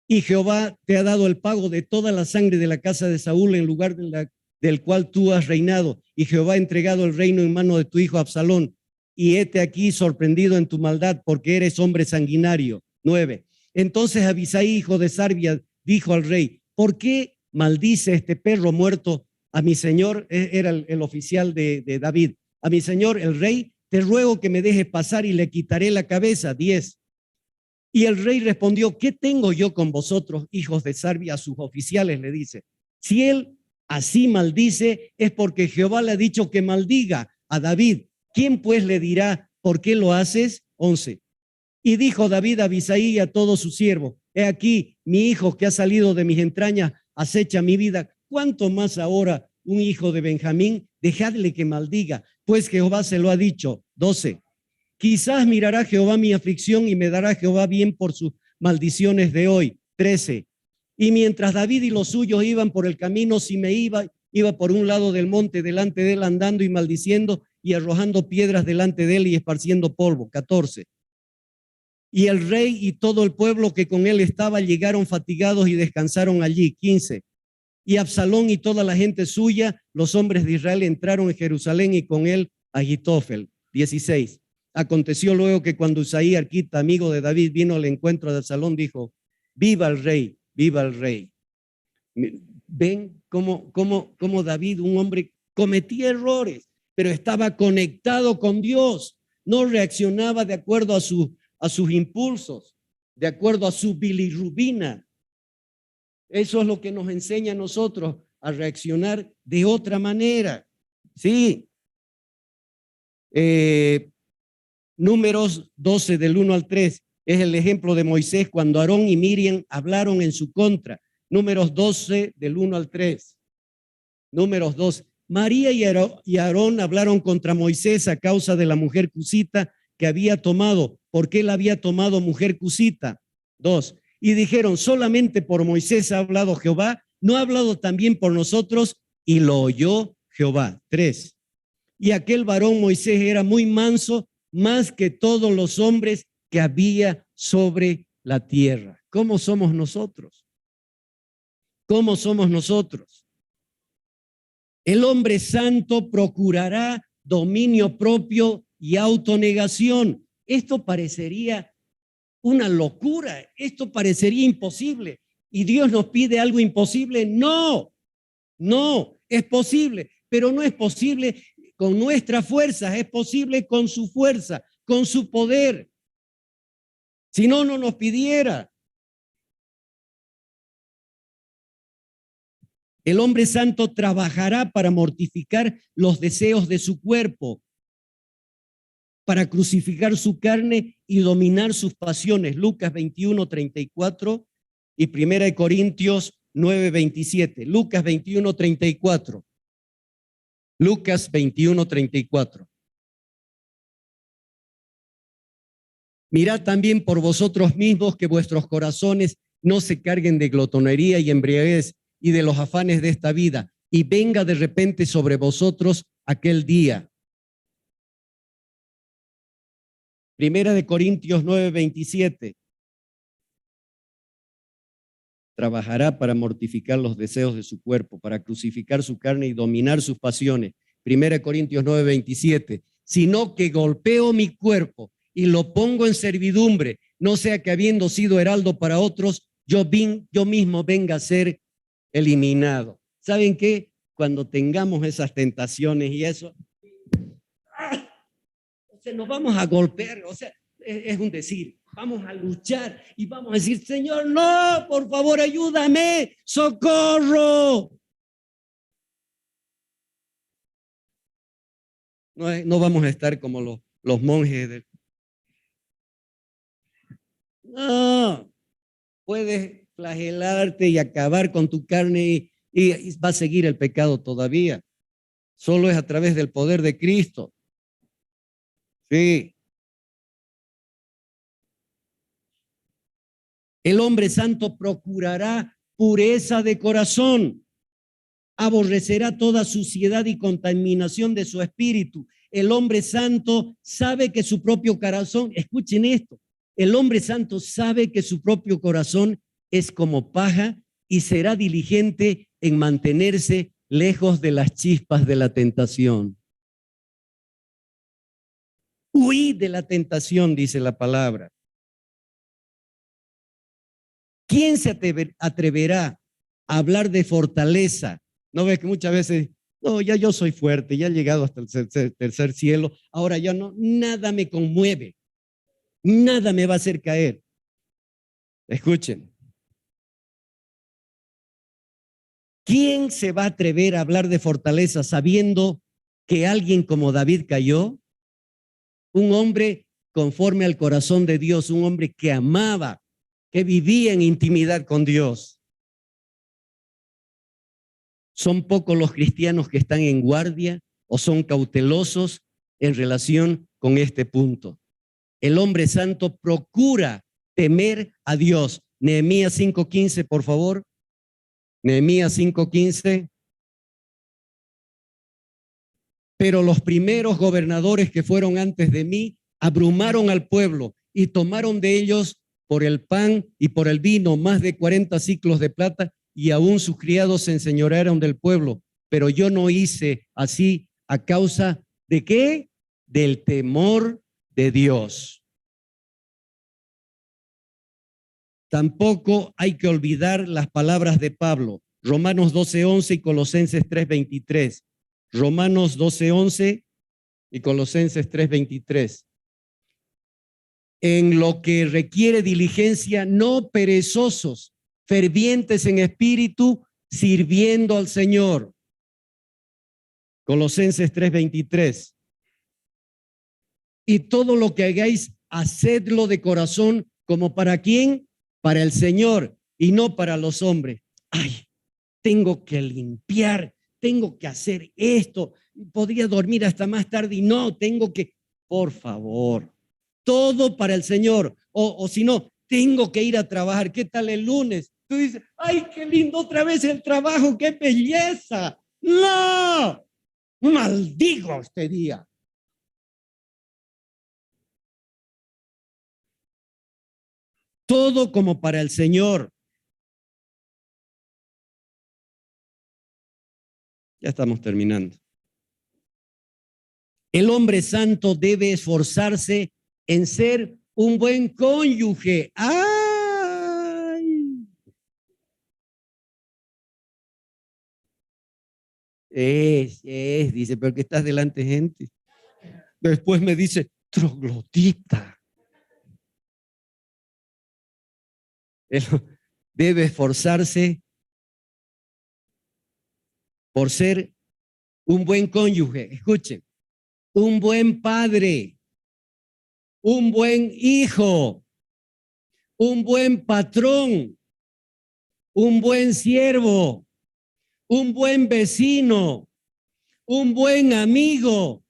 Y Jehová te ha dado el pago de toda la sangre de la casa de Saúl en lugar del cual tú has reinado. Y Jehová ha entregado el reino en mano de tu hijo Absalón. Y hete aquí sorprendido en tu maldad, porque eres hombre sanguinario. 9. Entonces Abisai, hijo de Sarbia, dijo al rey, ¿por qué maldice este perro muerto a mi señor? Era el oficial de David. A mi señor, el rey, te ruego que me dejes pasar y le quitaré la cabeza. 10. Y el rey respondió, ¿qué tengo yo con vosotros, hijos de Sarbia? A sus oficiales le dice, si él así maldice, es porque Jehová le ha dicho que maldiga a David. ¿Quién pues le dirá, por qué lo haces? 11. Y dijo David a Abisai y a todos sus siervos, he aquí, mi hijo que ha salido de mis entrañas acecha mi vida. ¿Cuánto más ahora un hijo de Benjamín? Dejadle que maldiga, pues Jehová se lo ha dicho. 12. Quizás mirará Jehová mi aflicción y me dará Jehová bien por sus maldiciones de hoy. 13. Y mientras David y los suyos iban por el camino, Simeí iba por un lado del monte delante de él, andando y maldiciendo y arrojando piedras delante de él y esparciendo polvo. 14. Y el rey y todo el pueblo que con él estaba llegaron fatigados y descansaron allí. 15. Y Absalón y toda la gente suya, los hombres de Israel, entraron en Jerusalén y con él Ahitofel. 16. Aconteció luego que cuando Usaí, arquita, amigo de David, vino al encuentro de Absalón, dijo, viva el rey, viva el rey. Ven cómo David, un hombre, cometía errores, pero estaba conectado con Dios, no reaccionaba de acuerdo a sus impulsos, de acuerdo a su bilirrubina. Eso es lo que nos enseña a nosotros a reaccionar de otra manera. Sí. Números 12 del 1 al 3 es el ejemplo de Moisés cuando Aarón y Miriam hablaron en su contra. Números 12 del 1 al 3. Números 2. María y Aarón hablaron contra Moisés a causa de la mujer cusita que había tomado. ¿Por qué la había tomado mujer cusita? 2. Y dijeron, solamente por Moisés ha hablado Jehová ¿No ha hablado también por nosotros? Y lo oyó Jehová. 3. Y aquel varón Moisés era muy manso, más que todos los hombres que había sobre la tierra. ¿Cómo somos nosotros? ¿Cómo somos nosotros? El hombre santo procurará dominio propio y autonegación. Esto parecería una locura, esto parecería imposible. ¿Y Dios nos pide algo imposible? No, no, es posible, pero no es posible con nuestras fuerzas, es posible con su fuerza, con su poder. Si no, no nos pidiera. El hombre santo trabajará para mortificar los deseos de su cuerpo, para crucificar su carne y dominar sus pasiones. Lucas 21:34 y 1 Corintios 9:27. Lucas 21:34. Lucas 21:34. Mirad también por vosotros mismos que vuestros corazones no se carguen de glotonería y embriaguez y de los afanes de esta vida, y venga de repente sobre vosotros aquel día. 1 Corintios 9:27. Trabajará para mortificar los deseos de su cuerpo, para crucificar su carne y dominar sus pasiones. 1 Corintios 9:27. Sino que golpeo mi cuerpo y lo pongo en servidumbre, no sea que habiendo sido heraldo para otros, yo mismo venga a ser eliminado. ¿Saben qué? Cuando tengamos esas tentaciones y eso, nos vamos a golpear, o sea, es un decir, vamos a luchar y vamos a decir, Señor, no, por favor, ayúdame, socorro. No vamos a estar como los monjes. No, puedes flagelarte y acabar con tu carne y va a seguir el pecado todavía. Solo es a través del poder de Cristo. Sí. El hombre santo procurará pureza de corazón, aborrecerá toda suciedad y contaminación de su espíritu. El hombre santo sabe que su propio corazón, escuchen esto, el hombre santo sabe que su propio corazón es como paja y será diligente en mantenerse lejos de las chispas de la tentación. Huí de la tentación, dice la palabra. ¿Quién se atreverá a hablar de fortaleza? ¿No ves que muchas veces, no, ya yo soy fuerte, ya he llegado hasta el tercer cielo, ahora ya no, nada me conmueve, nada me va a hacer caer? Escuchen. ¿Quién se va a atrever a hablar de fortaleza sabiendo que alguien como David cayó? Un hombre conforme al corazón de Dios, un hombre que amaba, que vivía en intimidad con Dios. ¿Son pocos los cristianos que están en guardia o son cautelosos en relación con este punto? El hombre santo procura temer a Dios. Nehemías 5:15, por favor. Nehemías 5:15. Pero los primeros gobernadores que fueron antes de mí abrumaron al pueblo y tomaron de ellos por el pan y por el vino más de 40 siclos de plata, y aún sus criados se enseñorearon del pueblo. Pero yo no hice así a causa de ¿qué? Del temor de Dios. Tampoco hay que olvidar las palabras de Pablo, Romanos 12:11 y Colosenses 3:23. Romanos 12:11 y Colosenses 3:23. En lo que requiere diligencia, no perezosos, fervientes en espíritu, sirviendo al Señor. Colosenses 3:23. Y todo lo que hagáis, hacedlo de corazón, como para quién, para el Señor y no para los hombres. Ay, tengo que limpiar, tengo que hacer esto, podría dormir hasta más tarde y no, tengo que, por favor, todo para el Señor. O si no, tengo que ir a trabajar. ¿Qué tal el lunes? tú dices, ¡ay, qué lindo otra vez el trabajo! ¡Qué belleza! ¡No! ¡Maldigo este día! Todo como para el Señor. Ya estamos terminando. El hombre santo debe esforzarse en ser un buen cónyuge. ¡Ay! Dice, pero que estás delante de gente. Después me dice, troglodita. Él debe esforzarse por ser un buen cónyuge. Escuchen, un buen padre, un buen hijo, un buen patrón, un buen siervo, un buen vecino, un buen amigo,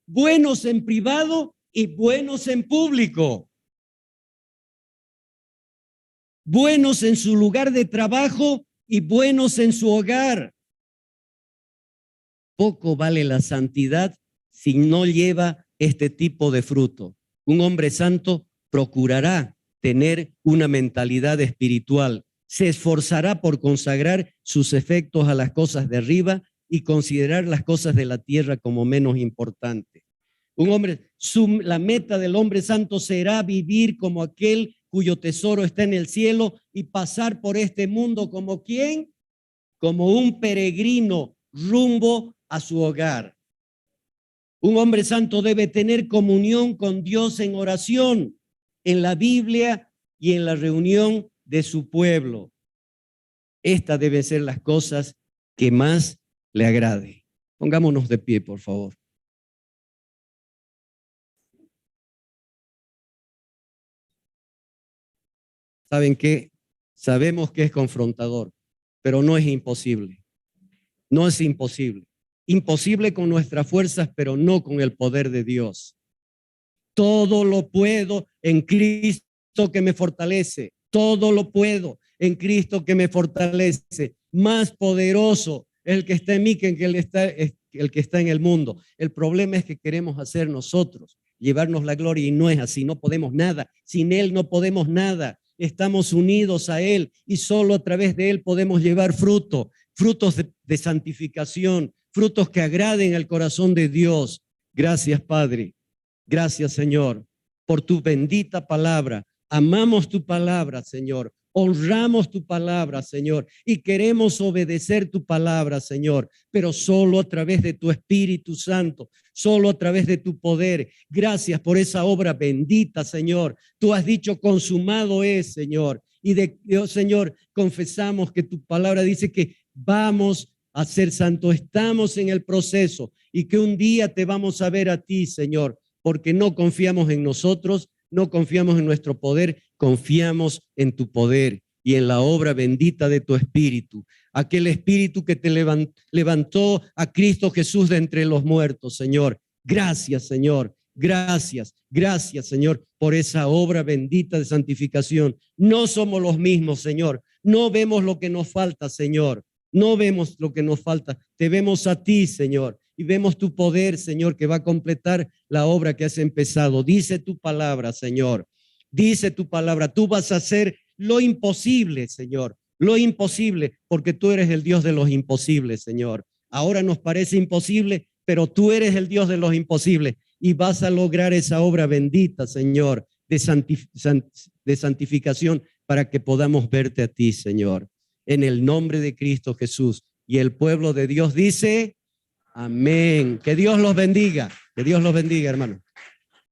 buenos en privado y buenos en público, buenos en su lugar de trabajo y buenos en su hogar. Poco vale la santidad si no lleva este tipo de fruto. Un hombre santo procurará tener una mentalidad espiritual, se esforzará por consagrar sus efectos a las cosas de arriba y considerar las cosas de la tierra como menos importantes. Un hombre, la meta del hombre santo será vivir como aquel cuyo tesoro está en el cielo y pasar por este mundo como ¿quién? Como un peregrino rumbo a su hogar. Un hombre santo debe tener comunión con Dios en oración, en la Biblia y en la reunión de su pueblo. Estas deben ser las cosas que más le agrade. Pongámonos de pie, por favor. ¿Saben qué? Sabemos que es confrontador, pero no es imposible. No es imposible. Imposible con nuestras fuerzas, pero no con el poder de Dios. Todo lo puedo en Cristo que me fortalece. Todo lo puedo en Cristo que me fortalece. Más poderoso el que está en mí que el que está en el mundo. El problema es que queremos hacer nosotros, llevarnos la gloria y no es así. No podemos nada. Sin Él no podemos nada. Estamos unidos a Él y solo a través de Él podemos llevar fruto, frutos de santificación, frutos que agraden al corazón de Dios. Gracias, Padre. Gracias, Señor, por tu bendita palabra. Amamos tu palabra, Señor. Honramos tu palabra, Señor, y queremos obedecer tu palabra, Señor, pero solo a través de tu Espíritu Santo, solo a través de tu poder. Gracias por esa obra bendita, Señor. Tú has dicho, consumado es, Señor. Y de Dios, Señor, confesamos que tu palabra dice que vamos a ser santos. Estamos en el proceso y que un día te vamos a ver a ti, Señor, porque no confiamos en nosotros, no confiamos en nuestro poder, confiamos en tu poder y en la obra bendita de tu Espíritu. Aquel Espíritu que te levantó a Cristo Jesús de entre los muertos, Señor. Gracias, Señor. Gracias, gracias, Señor, por esa obra bendita de santificación. No somos los mismos, Señor. No vemos lo que nos falta, Señor. No vemos lo que nos falta. Te vemos a ti, Señor. Y vemos tu poder, Señor, que va a completar la obra que has empezado. Dice tu palabra, Señor. Dice tu palabra. Tú vas a hacer lo imposible, Señor. Lo imposible, porque tú eres el Dios de los imposibles, Señor. Ahora nos parece imposible, pero tú eres el Dios de los imposibles y vas a lograr esa obra bendita, Señor, de santificación para que podamos verte a ti, Señor. En el nombre de Cristo Jesús. Y el pueblo de Dios dice... Amén. Que Dios los bendiga. Que Dios los bendiga, hermano.